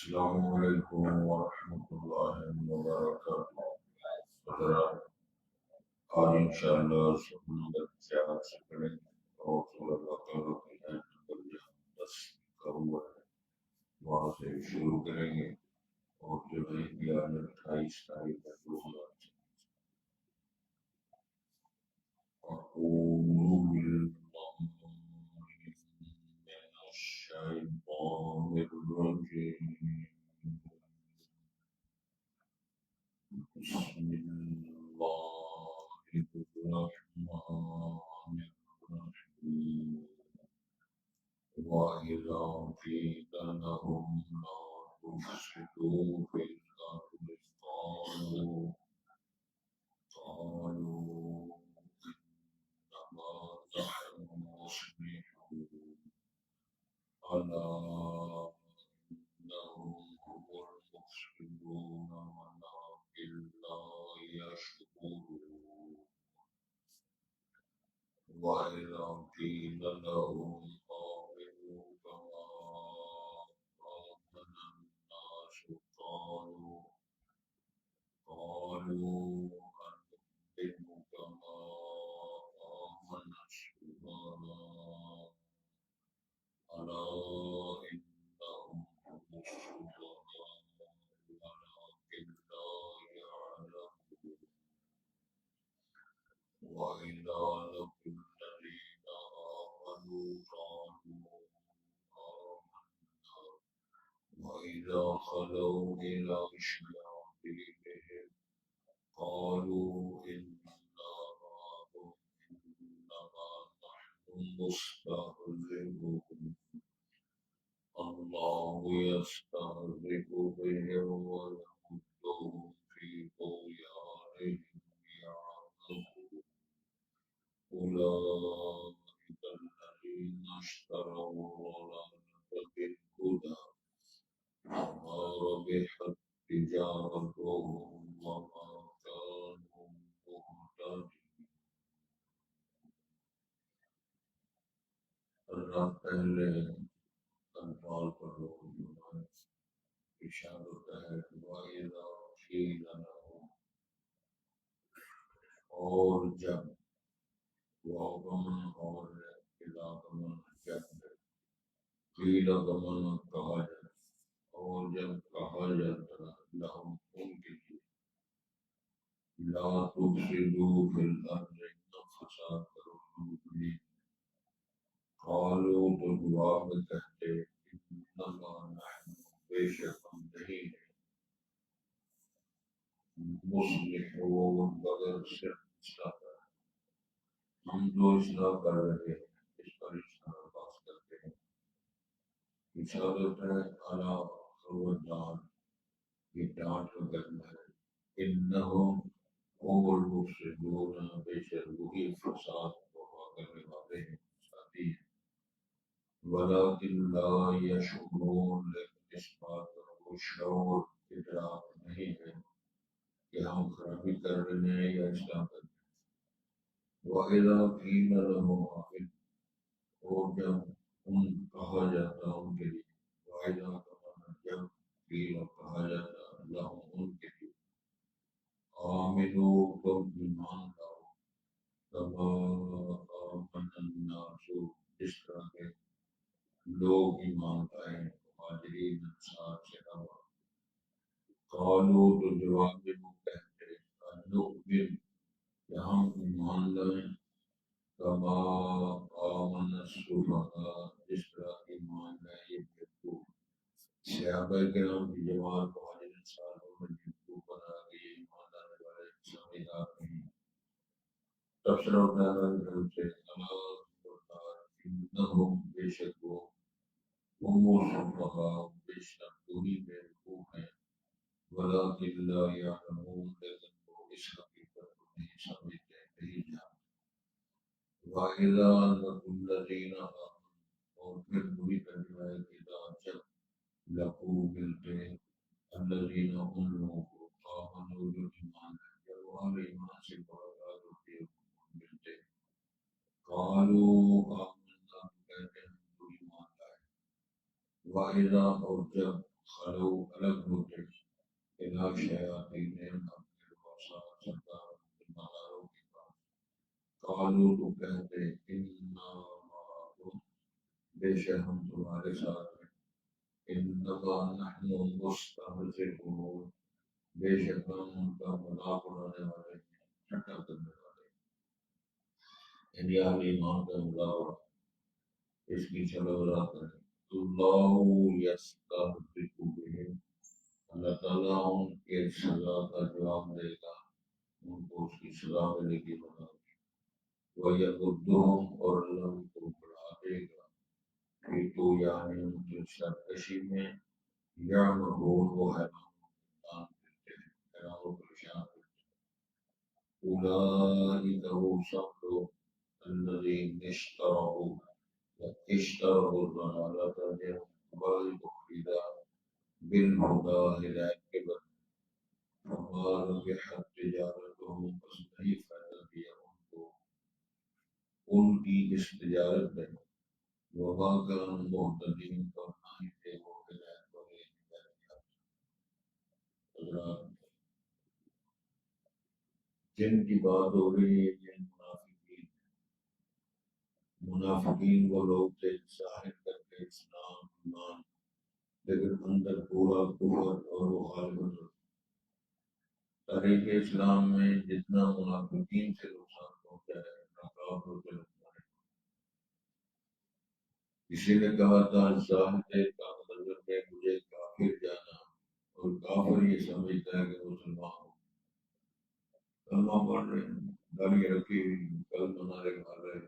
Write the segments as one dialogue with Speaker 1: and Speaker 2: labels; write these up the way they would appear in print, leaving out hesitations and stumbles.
Speaker 1: السلام علیکم ورحمۃ اللہ وبرکاتہ حضرات، آج انشاءاللہ سبحان اللہ سے پڑھیں گے اور سورہ بقرہ کی آیت نمبر جہاں 10 کا ہوا ہے وہاں سے شروع کریں گے اور جو ہے یہ آیت 28 تاریخ ہے 2024۔ أعوذ بالله من الشيطان الرجيم، بسم الله الرحمن الرحيم، وإذا قيل لهم لا تفسدوا في الأرض قالوا إنما نحن مصلحون ألا إنهم هم المفسدون ولكن لا يشكرون. وإذا قيل لهم آمنوا كما آمن الناس قالوا أنؤمن كما آمن السفهاء ألا إنهم هم السفهاء ولكن لا يعلمون. وإذا لقوا الذين آمنوا قالوا آمنا وإذا خلوا إلى شياطينهم قالوا إنا معكم إنما نحن مستهزئون الله يستهزئ بهم ويمدهم في طغيانهم يعمهون. أولئك الذين اشتروا الضلالة بالهدى فما ربحت تجارتهم وما كانوا مهتدين. اللہ پہلے الفاظ پر لوگ اشارت ہے کہ وَإِذَا قِيلَ لَهُمْ، اور جب، وَغَمَنْ اور اِذَا غَمَنْ جب، قِيلَ غَمَنْ کہا جاتا، اور جب کہا جاتا لہم ان کے لیے لا تفسدوا فی الارض فساد کرو زمین، قالوا تو جواب میں کہتے انما نحن بے شک ہم نہیں ہیں مصلحون مگر صرف اصلاح کر، ہم جو اصلاح کر رہے ہیں اس پر اصلاح بات کرتے ہیں۔ اشارت ہے اعلیٰ خبردار، یہ ڈانٹ کا کرنا ہے، انہم هم المفسدون بے شک وہی فساد وفا کرنے والے ہیں، فسادی ہیں، ولکن لا یشعرون لیکن اس بات کا وہ شعور ادراک نہیں ہے کہ ہم خرابی کر رہے ہیں یا اصلاح کر رہے ہیں۔ وَإِذَا قِيلَ لَهُمْ آمِنُوا، اور جب ان کہا جاتا ان کے لیے، وَإِذَا جب قِيلَ کہا جاتا لَهُمْ ان کے لیے آمنوا تم ایمان لاؤ کما آمن الناس جس طرح کے لوگ ایمان لائے مہاجرین انصار سے علاوہ، قالوا تو جواب میں وہ کہتے نؤمن کہ ہم ایمان لائیں کما آمن السفہاء جس طرح ایمان لائے یہ بیوقوف صحابہ کرام کی جماعت مہاجرین انصار نے بیوقوف بنا کے یہ ایمان لانے والے سمجھدار نہیں، تبصرہ اٹھانا سے انہم بے شک وہ ہم السفہاء بے شک وہی بیوقوف ہیں، ولکن لا یعلمون لیکن وہ اس حقیقت کو نہیں سمجھتے نہیں جانتے۔ وَإِذَا لَقُوا الَّذِينَ آمَنُوا، اور پھر وہی ترجمہ ہے کہ جب لقوا ملتے الذین ان لوگوں کو آمنوا جو ایمان ہے، جب وہ اہل ایمان سے ملاقات ہوتی ہے ملتے قالوا آمنا کہتے ہیں تو ایمان لائے، وَإِذَا اور جب خلو الگ ہوتے الا شیاطین اپنے رؤساء سردار مداروں کے پاس قالوا تو کہتے انا معکم بے شک ہم تمہارے ساتھ ہیں انما نحن مستهزئون بے شک ہم ان کا مذاق اڑانے والے ہیں ٹھٹا کرنے والے ہیں یعنی اہل ایمان کا مذاق اڑانا اس کی چلو وضاحت کریں اللہ یستہزئ بہم اللہ تعالیٰ ان کے سزا کا جواب دے گا ان کو اس کی سزا ملے گی بنا وَيَقُدُّهُمْ اور اللہ ان کو بڑھا دے گا کہ تو یعنی ان کی سرکشی میں یعمہون وہ حیران کرتے ہیں حیران و پریشان کرتے ہیں اولئک وہ سب لوگ الذین اشتروا الضلالۃ جنہیں کو خریدا بالہدی ہدایت کے بدلے فما ربحت تجارتهم بس نہیں فائدہ دیا ان کو ان کی اس تجارت میں وما كانوا مهتدين اور نہ ہی تھے وہ ہدایت والے حضرات جن کی بات ہو رہی ہے یہ منافقین وہ لوگ تھے ظاہر کر کے اسلام ایمان لیکن اندر پورا کفر اور مخالفت تاریخ اسلام میں جتنا منافقین سے نقصان پہنچا ہے کافروں سے نقصان ہے کسی نے کہا تھا زاہد کا مطلب ہے مجھے کافر جانا اور کافر یہ سمجھتا ہے کہ مسلمان ہو کلمہ پڑھ رہے ہیں داڑھی رکھی ہوئی کلمہ نعرے مار رہے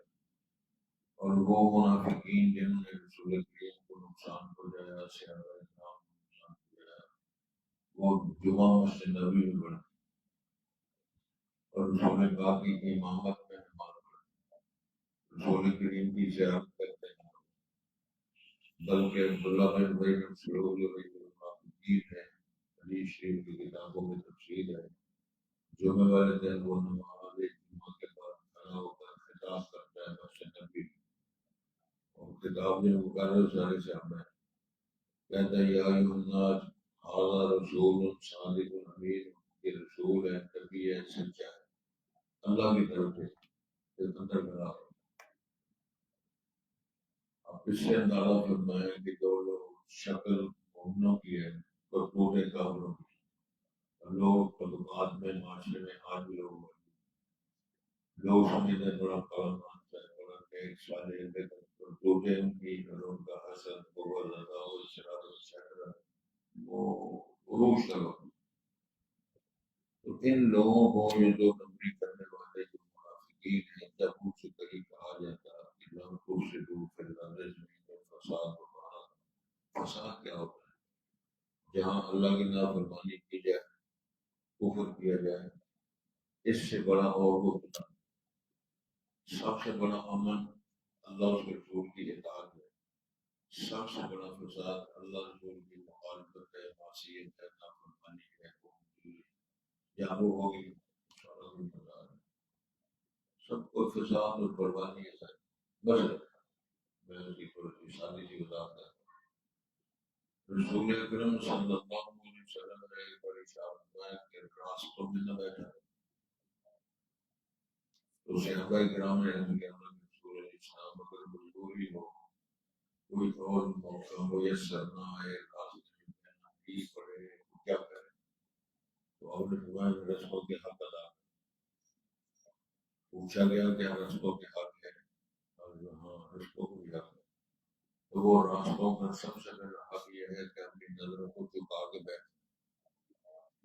Speaker 1: اور وہ منافقین جنہوں نے رسول کریم کو نقصان پہنچایا صحابہ کرام کو نقصان پہنچایا وہ جمعہ مسجد نبوی میں بڑھے اور رسول پاک کی امامت میں نماز پڑھے رسول کریم کی زیارت کرتے ہیں بلکہ عبداللہ بن ابی بن سلول جو منافقین ہے حدیث شریف کی کتابوں میں تفصیل ہے جمعہ والے دن وہ نماز جمعہ کے بعد کھڑا ہو کر خطاب کرتا ہے مسجد نبوی اور خطاب میں مقرر سارے صحابہ کہتا ہے یا ایھا الناس ھذا رسول صادق امین یہ رسول ہے نبی ہے سچا ہے اللہ کی طرف سے یہ اندر بنا آپ اس سے اندازہ فرمائیں کہ جو لوگ شکل مومنوں کی ہے اور پورے کافروں کی لوگ طبقات میں معاشرے میں آج بھی لوگ سمجھتے ہیں بڑا کام مانتا ہے بڑا نیک صالح لیکن ٹوٹے ان کی اور ان کا حسد بغض عداوت شرارت شرارت وہ عروج کا وقت تو ان لوگوں کو یہ جو نمبری کرنے والے جو منافقین ہیں جب ان سے کہیں کہا جاتا کہ لم تفسدوا فی الارض زمین میں فساد ہونا فساد کیا ہوتا ہے جہاں اللہ کی نافرمانی کی جائے کفر کیا جائے اس سے بڑا اور وہ سب سے بڑا امن اللہ اس کے رسول کی اطاعت ہے سب سے بڑا فساد اللہ رسول کی مخالفت ہے معصیت ہے نافرمانی ہے یا وہ ہوگی سب کو فساد اور بربادی ہے بس میں اس کی تھوڑی شادی کی وضاحت ہے رسول اکرم صلی اللہ علیہ وسلم نے ایک بڑی شاہد کے راستوں میں نہ بیٹھا تو صحابہ کرام نے عرض کیا رسول اسلام اگر مجبوری ہو کوئی اور موقع میسر نہ آئے راستے میں نہیں پڑے تو کیا کریں تو آپ نے فرمایا رسول کے حق ادا پوچھا گیا کہ رسول کے حق ہے اور ہاں رسول کو بھی حق ہے تو وہ راستوں پر سب سے پہلا حق یہ ہے کہ اپنی نظروں کو چکا کے بیٹھ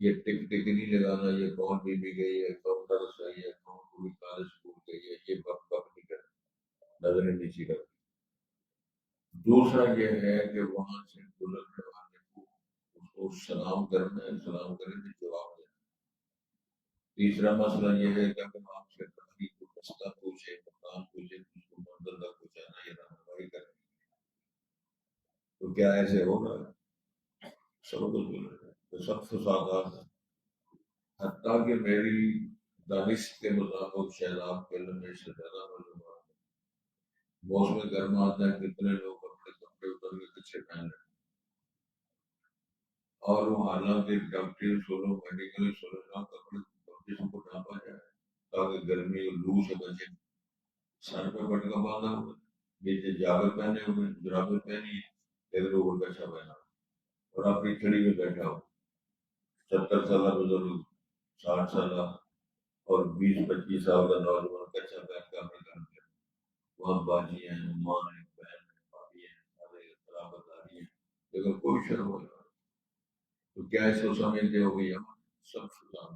Speaker 1: یہ ٹک ٹک نہیں لگانا یہ کون بی بی گئی ہے کون درس گئی ہے کون کوئی کالج اسکول گئی ہے یہ بک بک نہیں کرنا نظریں نیچی کرنا دوسرا یہ ہے کہ وہاں سے گزرنے والے کو اس کو سلام کرنا ہے سلام کرنے سے جواب دینا تیسرا مسئلہ یہ ہے کہ اگر آپ سے کہیں کو رستہ پوچھے مکان پوچھے اس کو منزل تک پہنچانا یہ رہنمائی کریں تو کیا ایسے ہوگا سب کچھ بول رہے ہیں تو سب فسادات ہیں حتیٰ کہ میری دانش کے مطابق شاید آپ کے علم سے زیادہ معلومات ہے موسم گرما آتا ہے کتنے لوگ اپنے کپڑے اتر کے پیچھے پہن رہے اور وہ حالانکہ ڈاکٹری سولو میڈیکل سولو کپڑے جسم کو ڈھانپا جائے تاکہ گرمی اور لو سے بچے. سر پہ پٹکا باندھا ہوا نیچے جاگر پہنے ہوئے جرابیں پہنی لیکن اوپر کچھا پہنا اور اپنی کھڑی میں بیٹھا ہو. 70 سالہ بزرگ 60 سالہ اور 20-25 سال کا نوجوان کچھا پہن کے اپنے گھر میں وہاں باجی ہیں ماں ہیں بہن ہیں بھابھی ہیں سارے برابر داری ہیں لیکن کوئی شرم ہو رہا تو کیا اس کو سمجھتے ہو گئی ہم سب سلام.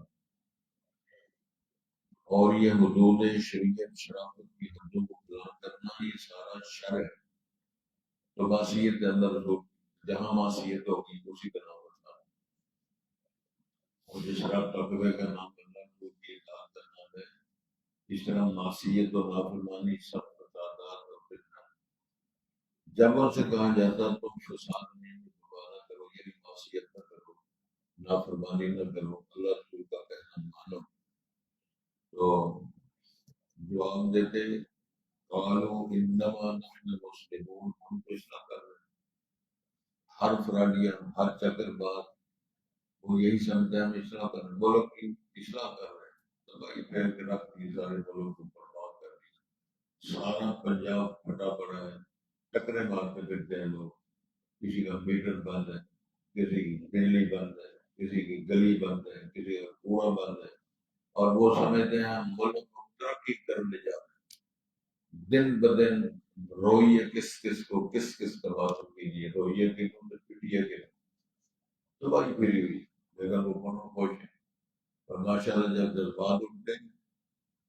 Speaker 1: اور یہ حدود شریعت شرافت کی حدوں کو پلان کرنا یہ سارا شر ہے. تو معصیت کے اندر جو جہاں معصیت ہوگی اسی کا نام ہوتا ہے. اور جس طرح تقوی کا نام اللہ کو یہ اطاعت کا نام ہے اس طرح معصیت اور نافرمانی سب فسادات اور فتنہ. جب ان سے کہا جاتا تم فساد میں دوبارہ کرو یعنی معصیت نہ کرو نافرمانی نہ کرو اللہ رسول کا کہنا مانو تو جواب دیتے قالوا انما نحن مسلمون ہم تو اصلاح کر رہے ہیں. ہر فراڈیا ہر چکر بات وہ یہی سمجھتا ہے ہم اصلاح کر رہے ہیں ملک کی اصلاح کر رہے ہیں. تباہی پھیل کے رکھ دی سارے ملک کو برباد کر دی. سارا پنجاب پھٹا پڑا ہے ٹکرے مارتے پھرتے ہیں لوگ. کسی کا میٹر بند ہے کسی کی بجلی بند ہے کسی کی گلی بند ہے کسی کا کنواں بند ہے اور وہ سمجھتے ہیں ہم ملک کو ترقی کرنے جا رہے ہیں. دن بدن روئیے کس کس کو کس کس کا بات کیجیے روئیے کے پیٹیے کے تو بھائی پھری ہوئی لیکن وہ کونوں خوش ہیں. اور ماشاء اللہ جب جذبات اٹھتے ہیں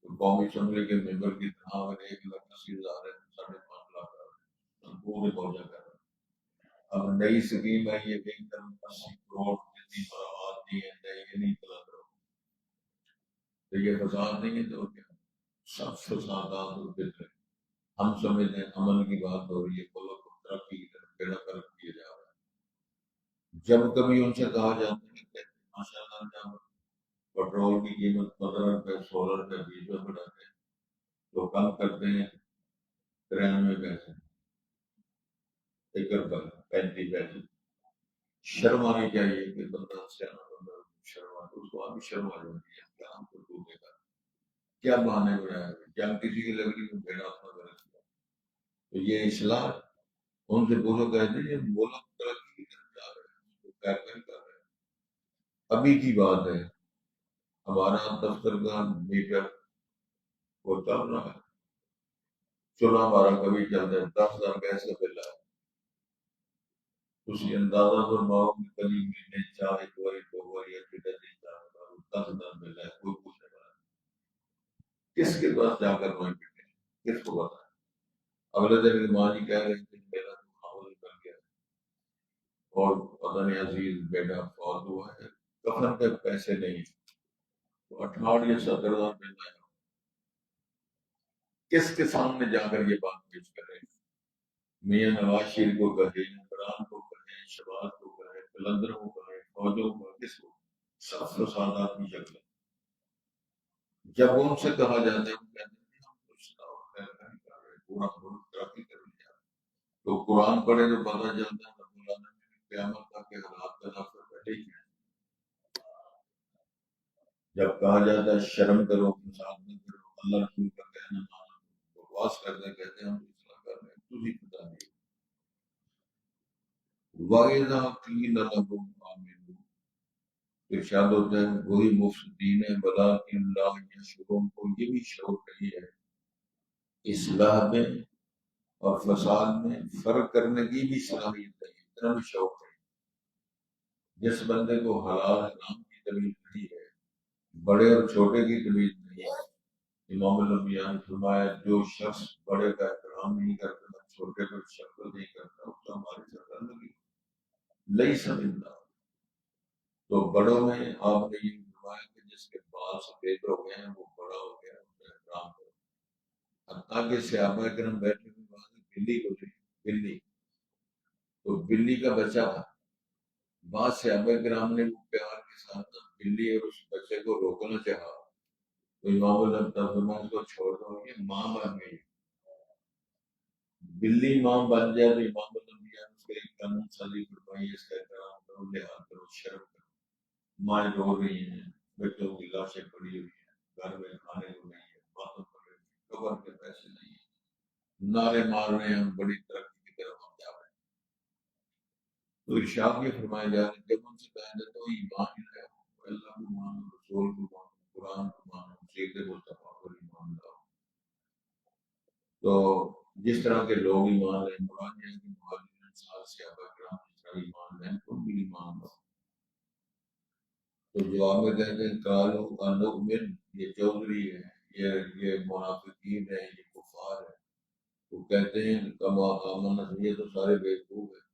Speaker 1: تو قومی اسمبلی کے ممبر کی تنخواہ اگر 1,80,000 ہے 5.5 لاکھ پورے پہنچا کر رہے ہیں. اب نئی اسکیم ہے یہ 80 کروڑ جتنی فراہمات دی ہیں یہ نہیں پتا کرو تو یہ فساد نہیں ہے تو کیا سب فسادات اور فطرے. ہم سمجھتے ہیں امن کی بات ہو رہی ہے ملک کو ترقی کی طرف بیڑا کر کیا جا رہا ہے. جب کبھی ان سے کہا جاتا ہے کہ ماشاء اللہ جب پیٹرول کی قیمت 15 روپے 16 روپے 20 روپے بڑھاتے ہیں تو کم کرتے ہیں 93 پیسے 1 روپے 35 پیسے. شرم آنی چاہیے کہ بندہ سیاح بندہ شرم آتی اس کو ابھی شرم آ جاتی ہے کیا ہم کو ڈوبے گا کیا بہانے بنایا جب کسی کی لکڑی میں بھیڑا اپنا غلط کیا تو یہ اصلاح ان سے پوچھو کہتے ہیں یہ ملک ترقی کی طرف جا رہے ہیں اس کو کیپل کر رہے ہیں. ابھی کی بات ہے ہمارا دفتر کا میٹر وہ چل رہا ہے چلا ہمارا کبھی چلتا ہے 10,000 گیس کا بل ہے. اسی اندازہ فرماؤ کہ کبھی مہینے چاہ ایک بار 2 بار یا پھر 10,000 بل ہے کوئی پوچھنے والا کس کے پاس جا کر وہیں پھٹے کس کو پتا ہے. اگلے دن ماں جی کہہ رہے تھے میرا تو خاموش کر گیا اور پتہ نہیں عزیز بیٹا فوت ہوا ہے کفن کے پیسے نہیں تو 68 یا 70,000 مل رہا ہے. کس کے سامنے جا کر یہ بات پیش کریں میاں نواز شریف کو کہے عمران کو کہے شباز کو کہے قلندر کو کہے فوجوں کو کس کو سب فسادات کی شکل. جب ان سے کہا جاتا ہے وہ کہتے ہیں ہم کچھ خیر نہیں کر رہے پورا ملک ترقی کر لیا تو قرآن پڑھے تو پتہ چلتا ہے رب العالمین نے قیامت تک کے حالات کا نفر بیٹھے ہی ہیں. جب کہا جاتا ہے شرم کرو فساد نہ کرو اللہ رسول کا کہنا مانو بکواس کرتے کہتے ہیں ہم اصلاح کر رہے ہیں تجھے پتہ نہیں. وَإِذَا قِيلَ لَهُمْ آمِنُوا ارشاد ہوتا ہے وہی مفسدین ہے وَلَٰكِن لَا يَشْعُرُونَ کو یہ بھی شعور نہیں ہے اصلاح میں اور فساد میں فرق کرنے کی بھی صلاحیت نہیں اتنا بھی شوق ہے. جس بندے کو حلال حرام کی تمیز نہیں ہے بڑے اور چھوٹے کی تمیز نہیں ہے امام الانبیاء نے فرمایا جو شخص بڑے کا احترام نہیں کرتا چھوٹے پر شکل نہیں کرتا اس کا ہمارے ساتھ لگی نہیں سمجھتا. تو بڑوں میں آپ نے یہ فرمایا کہ جس کے بال سفید ہو گئے ہیں وہ بڑا ہو گیا اس کا احترام کرو. حتیٰ کہ صحابہ کرام بیٹھے ہوئے وہاں سے بلی گزری بلی تو بلی کا بچہ تھا بعض صحابہ کرام نے وہ پیار کے ساتھ بلی اور اس بچے کو روکنا چاہا تو امام الانبیاء اس کو چھوڑ دو یہ ماں بن گئی بلی ماں بن جائے تو امام الانبیاء اس کے قانون سازی فرمائی اس کا احترام کرو لحاظ کرو شرم کرو، مائیں رو رہی ہیں، بچوں کی لاشیں پڑی ہوئی ہیں، گھر میں کھانے کو نہیں ہے، باتوں پر کور کے پیسے نہیں ہیں، نعرے مار رہے ہیں، ہم بڑی ترقی کی طرف ہم جا رہے ہیں۔ تو ارشاد یہ فرمایا جا رہا ہے جب ان سے کہا جاتا ہے ایمان ہی رہے ہو، اللہ کو مانو، رسول کو مانو، قرآن کو مانو، سیرت مصطفیٰ پر ایمان لاؤ، تو جس طرح کے لوگ ایمان لیں، مراد یہ ہے کہ مہاجرین انصار صحابہ کرام جس طرح ایمان لیں تم بھی ایمان لاؤ۔ تو جواب میں کہتے ہیں کالو انؤمن، یہ چودھری ہے، یہ منافقین ہے، یہ کفار ہے، وہ کہتے ہیں کما آمن، یہ تو سارے بیوقوف ہیں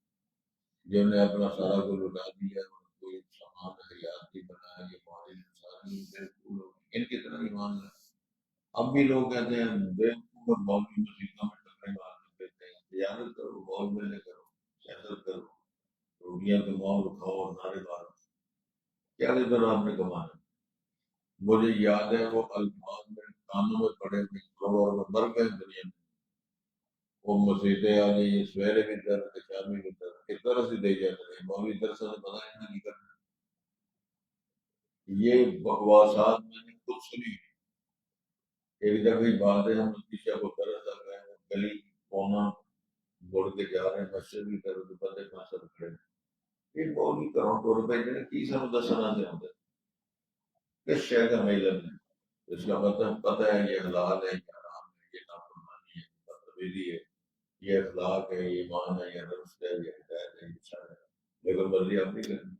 Speaker 1: جنہوں نے اپنا سارا کو لٹا دیا اور کوئی سامان حیات بھی بنایا، یہ مہاجرین انصار بیوقوف لوگ ہیں، ان کی طرح ایمان لائے۔ اب بھی لوگ کہتے ہیں بیوقوف اور مولوی مسیحوں میں ٹکرے مارتے رہتے ہیں، تجارت کرو، مول میلے کرو، سیاست کرو، روٹیاں کماؤ کھاؤ اور نعرے مارو، کیا ادھر آپ نے کمانا؟ مجھے یاد ہے وہ الفاظ میں کانوں میں پڑے ہوئے کروڑوں میں مر گئے دنیا میں، وہ مسیحیں آ گئی، سویرے بھی درد، شامی بھی درد، کس طرح سے دے جاتے ہیں مولوی درس سے پتا نہیں کرنا۔ یہ بکواسات میں نے خود سنی۔ ایک دفعہ بات ہے، ہم شیشہ کو درس آ گئے، گلی کونا مڑ کے جا رہے ہیں، مسجد کی طرف تو بندے پانچ سب کھڑے ہیں۔ یہ مولوی کروڑ روپے نے کی سانو دسنا چاہتے کس شے کا علم ہے، اس کا مطلب پتہ ہے یہ حلال ہے، یہ حرام ہے، یہ نافرمانی ہے، یہ بدتمیزی ہے، یہ اخلاق ہے، یہ ایمان ہے، یہ رزق ہے، یہ ہدایت ہے، یہ شر ہے، لیکن مرضی آپ نہیں کرنی۔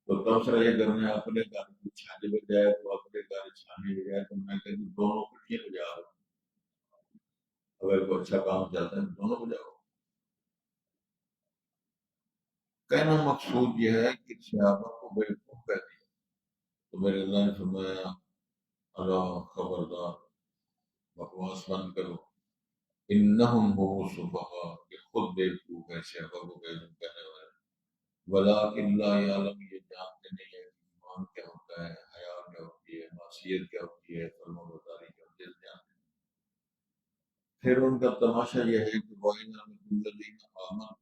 Speaker 1: تو تبصرہ یہ کرنا ہے اپنے گھر کو چھانے بجائے تو اپنے گھر چھانے بجائے تو میں کہتی ہوں دونوں کٹھیاں بجاؤ، اگر کوئی اچھا کام چلتا ہے دونوں بجاؤ۔ کہنا مقصود یہ ہے کہ صحابہ کو بیوقوف کہہ دیا، تو میرے اللہ نے فرمایا اللہ خبردار، بکواس بند کرو، انہم هم السفہاء، کہ خود بیوقوف ہے، صحابہ کو بیوقوف کہنے والے، ولکن لا یعلم، یہ جانتے نہیں ہے کہ ایمان کیا ہوتا ہے، حیا کیا ہوتی ہے، معصیت کیا ہوتی ہے، فرما برداری کیا ہوتی ہے، جانتے ہیں۔ پھر ان کا تماشا یہ ہے کہ وَإِذَا لَقُوا الَّذِينَ آمَنُوا،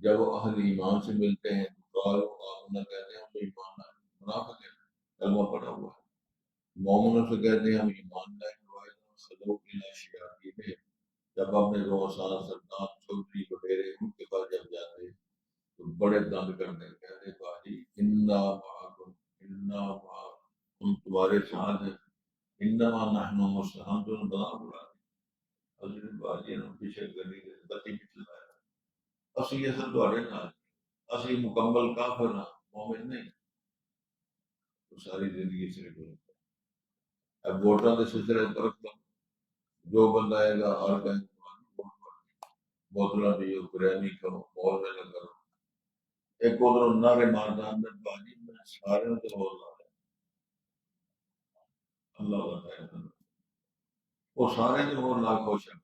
Speaker 1: جب وہ اہل ایمان سے ملتے ہیں تو قالوا آمنا، کہتے ہیں ہم تو ایمان لائے، منافق ہے، کلمہ پڑا ہوا ہے، مومنوں سے کہتے ہیں ہم ایمان لائے، وَإِذَا خَلَوْا إِلَىٰ شَيَاطِینِهِمْ، جب اپنے روسان سردار چودھری وڈیرے ان کے پاس جب جاتے تو بڑے دند کرتے کہتے باجی انا معکم، انا معکم، ہم تمہارے ساتھ ہیں، انما نحن مستحم، تو بنا بڑا حضرت باجی نے پیچھے گلی بتی بھی چلایا، اسی اصل تمہارے نال، اسی مکمل کافر نہ مومن نہیں، تو ساری زندگی صرف اب ووٹاں کے سلسلے پر جو بندہ آئے گا ہر کہیں بوتلیں پیو، بریانی کھاؤ، مول میں نہ کرو، ایک ادھر نعرے مارتا اندر باجی میں سارے تو ہو اللہ بتائے وہ سارے جو ہو ناخوش ہیں،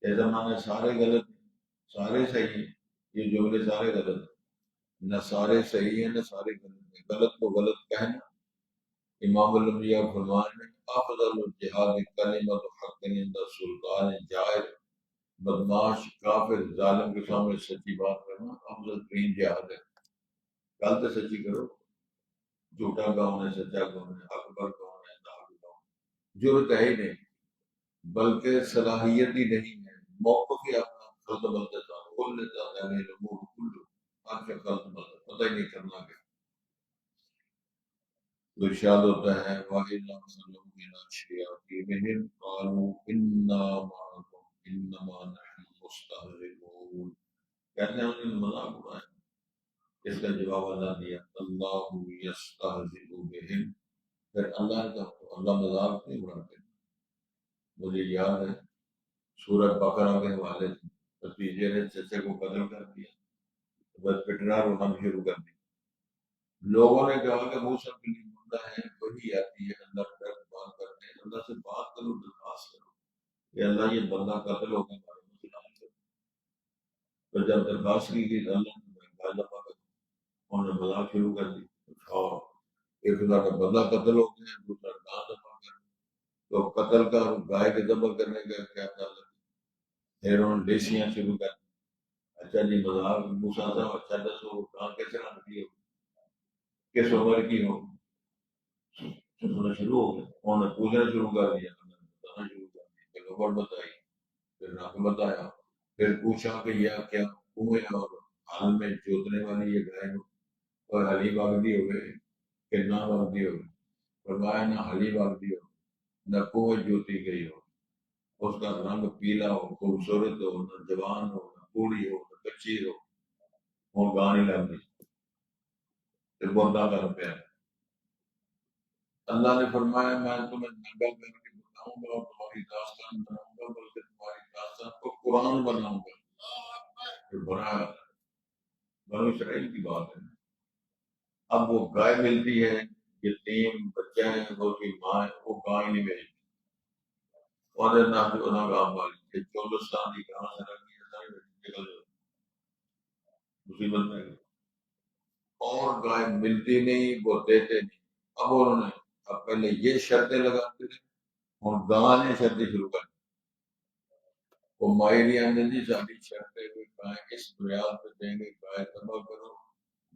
Speaker 1: یہ زمانے سارے غلط ہیں، سارے صحیح ہیں، یہ جملے سارے غلط ہیں، نہ سارے صحیح ہیں نہ سارے غلط ہیں، غلط کو غلط کہنا۔ امام الانبیاء فرمان میں افضل الجہاد کلمۃ حق عند سلطان جائر، بدماش کافر ظالم کے سامنے سچی بات کرنا افضل ترین جہاد ہے۔ کل تو سچی کرو، جھوٹا کون ہے، سچا کون ہے، اکبر کون ہے، ناحق کون ہے، جرت ہے ہی نہیں، بلکہ صلاحیت ہی نہیں ہے، موقف ہی اپنا خلط بلتا کھول لیتا ہے، لوگوں کل آپ کا خلط بلتا پتہ ہی نہیں کرنا کہ تو ارشاد ہوتا ہے وَإِذَا خَلَوْا إِلَىٰ شَيَاطِینِهِمْ قَالُوا إِنَّا مَعَكُمْ إِنَّمَا نَحْنُ مُسْتَهْزِئُونَ، کہتے ہیں انہوں نے مذاق اڑایا۔ اس کا جواب اللہ دیا اللہ یستہزئ بہم، پھر اللہ نے کہا اللہ مذاق نہیں اڑاتے۔ مجھے یاد ہے سورہ بقرہ کے حوالے سے بھتیجے نے چچے کو قتل کر دیا، بس پٹنا رونا بھی شروع کر دیا۔ لوگوں نے کہا کہ وہ سب کے لیے مردہ ہے، وہی آتی ہے اللہ پر بات کرتے ہیں، اللہ سے بات کرو، درخواست کرو کہ اللہ یہ بندہ قتل ہو گیا، ہمارے مسئلہ حل کرو۔ تو جب درخواست کی گئی تو اللہ نے فائدہ پا کر انہوں نے مذاق شروع کر دی، اور ایک خدا کا بندہ قتل ہو گیا، دوسرا گاں دفاع کر، تو قتل کا گائے کے ذبح کرنے کا کیا تعلق، پھر انہوں نے ڈیسیاں شروع کر دی، اچھا جی مذاق موسیٰ صاحب اچھا دسو کہاں کیسے رنگ کی ہو کس عمر کی ہو سننا شروع ہو گیا انہوں نے پوچھنا شروع کر دیا میں نے بتانا شروع کر دیا پھر عمر بتائی پھر رنگ بتایا پھر پوچھا کہ یہ کیا کنویں اور حال میں جوتنے والی یہ گائے اور ہلی باغدی ہو گئے کہ نہ باغدی ہو گئی فرمایا نہ ہلی باغدی ہو نہ کنویں جوتی گئی ہو اس کا رنگ پیلا ہو خوبصورت ہو نہ جوان ہو نہ بوڑھی ہو نہ کچی ہو وہ گانے لگ گئی پھر بندہ کر پہ اللہ نے فرمایا میں تمہیں ننگا کر کے بتاؤں گا اور تمہاری داستان بناؤں گا بلکہ تمہاری داستان کو قرآن بناؤں گا پھر بنایا بنو اسرائیل کی بات ہے اب وہ گائے ملتی ہے یتیم بچہ ہے وہ کی ماں ہے وہ گائے نہیں ملتی اور نہ جو نہ گاؤں والی یہ چولستان کی گاؤں سے لگی ہے ساری نکل مصیبت میں اور گائے ملتی نہیں وہ دیتے نہیں اب انہوں نے اب پہلے یہ شرطیں لگاتے تھے اور گاں نے شرطیں شروع کر وہ ماہرین نے جی ساری شرطیں ہوئی گائے کس بنیاد پہ دیں گے گائے تباہ کرو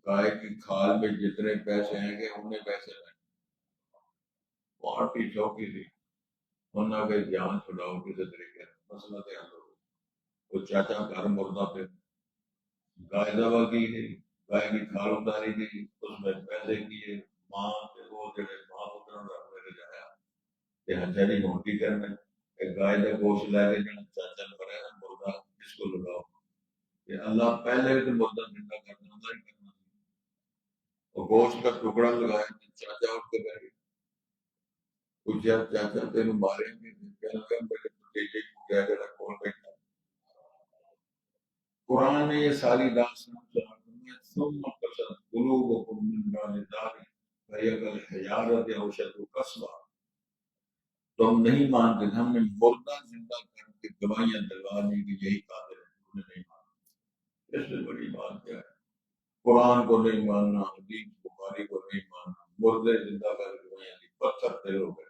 Speaker 1: گائے کی کھال میں جتنے پیسے آئیں گے انہیں پیسے لائیں پارٹی چوکی تھی انہوں نے جان چھڑاؤ کسی طریقے سے مسئلہ حل ہو گیا وہ چاچا گھر مردہ پہ گائے ذبح کی گئی گائے کی کھال اتاری گئی اس میں پیسے کیے ماں کے وہ جڑے ماں پتر میرے جایا کہ ہنجری موٹی کرنے کہ گائے کا گوشت لے کے جانا چاچا نے بنایا مردہ اس کو لگاؤ کہ اللہ پہلے بھی تو مردہ زندہ کرنا اللہ ہی کرنا اور گوشت کا ٹکڑا لگایا چاچا اٹھ کے بیٹھ گیا پوچھا چاچا تینوں ماریں گے کہنے لگا میرے تو ٹیچے کو کہہ کے کھول بیٹھا قرآن نے یہ ساری داستان سنا ثم قصد قلوبكم من بعد ذلك فهي كالحجارة أو أشد قسوة تم نہیں مانتے ہم نے مردہ زندہ کر کے گواہیاں دلوا دی کہ یہی قادر ہے تم نے نہیں مانا اس سے بڑی بات کیا ہے قرآن کو نہیں ماننا حدیث بخاری کو نہیں ماننا مردے زندہ کر کے گواہیاں دی پتھر تیرے ہو گئے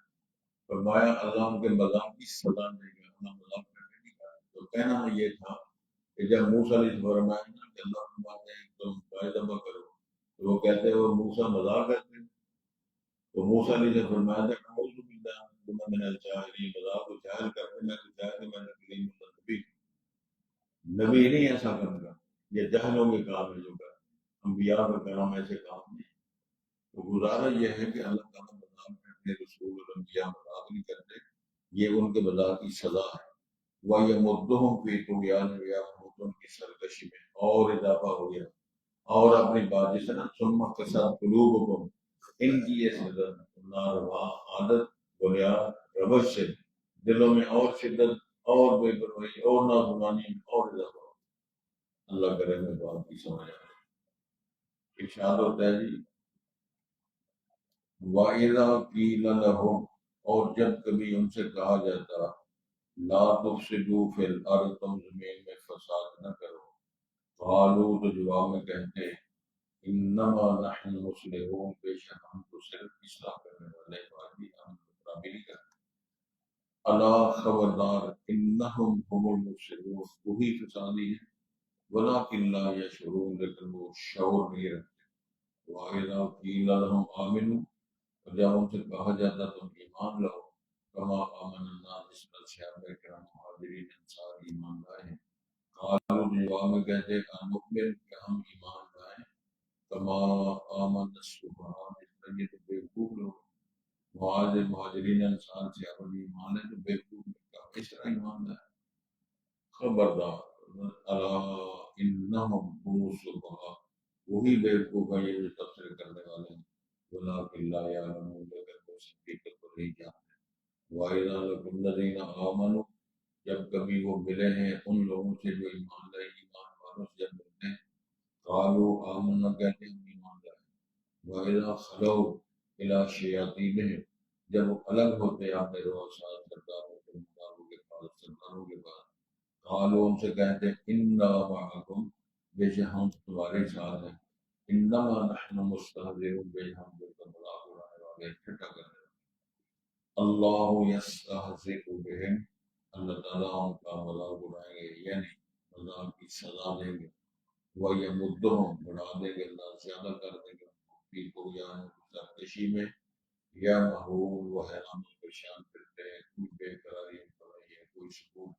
Speaker 1: فرمایا اللہ ان کے مذاق کی سزا دے گا اللہ مذاق کرنے نہیں کرا تو کہنا یہ تھا کہ جب موسیٰ علیہ السلام فرمایا نا کہ اللہ فرماتے ہیں تم گائے ذبح کرو تو وہ کہتے ہیں وہ موسیٰ مذاق کرتے ہیں تو موسیٰ علیہ السلام فرمایا تھا اعوذ باللہ من الجاہلین مذاق کو جاہل کرتے میں تو جاہل میں نے کلیم اللہ نبی نہیں ایسا کرے گا یہ جہلوں کے کام ہے جو کر انبیاء کا کام ایسے کام نہیں تو گزارا یہ ہے کہ اللہ تعالیٰ مذاق میں اپنے رسول اور انبیاء مذاق نہیں کرتے یہ ان کے مذاق کی سزا ہے وَيَمُدُّهُمْ فِي طُغْيَانِهِمْ يَعْمَهُونَ ان کی سرکشی میں اور اضافہ ہو گیا اور اپنی بات جس طرح ثم قسد قلوبكم ان کی یہ شدت ناروا عادت بنیاد روش سے دلوں میں اور شدت اور بے پرواہی اور نافرمانی میں اور اضافہ ہو اللہ کرے میں بات کی سمجھ آئے ارشاد ہوتا ہے جی وَإِذَا قِيلَ لَهُمْ اور جب کبھی ان سے کہا جاتا لا تفسدوا فی الارض تم زمین میں فساد نہ کرو قالوا تو جواب میں کہتے انما نحن مصلحون بے شک ہم تو صرف اصلاح کرنے والے باقی ہم خرابی نہیں کرتے الا خبردار انہم هم المفسدون وہی فسادی ہیں ولکن لا یشعرون لیکن وہ شعور نہیں رکھتے وَإِذَا قِيلَ لَهُمْ آمِنُوا اور جب ان سے کہا جاتا تم ایمان لاؤ کما آمن الناس جس طرح صحابہ کرام مہاجرین انصار ایمان لائے ہیں قالوا جواب میں کہتے ہیں نؤمن کہ ہم ایمان لائیں کما آمن الصحابہ جس طرح یہ تو بیوقوف لوگ مہاجرین انصار صحابہ بھی ایمان ہے تو بیوقوف لوگ اس طرح ایمان لائے خبردار الا انہم هم الصحابہ وہی بیوقوف ہیں یہ جو تفسیر کرنے والے ہیں ولکن لا یعلمون لیکن وہ اس حقیقت کو نہیں جانتے وَإِذَا لَقُوا الَّذِينَ آمَنُوا جب کبھی وہ ملے ہیں ان لوگوں سے جو ایمان لائے ایمان والوں سے جب ملتے ہیں قالوا آمنا کہتے ہیں ہم ایمان لائے وَإِذَا خَلَوْا إِلَىٰ شَيَاطِینِهِمْ جب وہ الگ ہوتے ہیں اپنے روح ساتھ سرداروں کے مداروں کے پاس سرداروں کے پاس قالوا ان سے کہتے ہیں اِنَّا مَعَكُمْ بے شک ہم تمہارے ساتھ ہیں انما نحن مستهزئون بے ہم بالکل مذاق اڑانے والے ٹھٹا کرنے والے اللہ یستہزئ بہم اللہ تعالیٰ ان کا مذاق اڑائیں گے یعنی رضا کی سزا دیں گے، وہ یہ مدہم بڑھا دیں گے، اللہ زیادہ کر دیں گے فی طغیان سرکشی میں، یا محروم وہ حیران پریشان پھرتے ہیں، کوئی بے قراری میں پڑے ہیں، کوئی سکون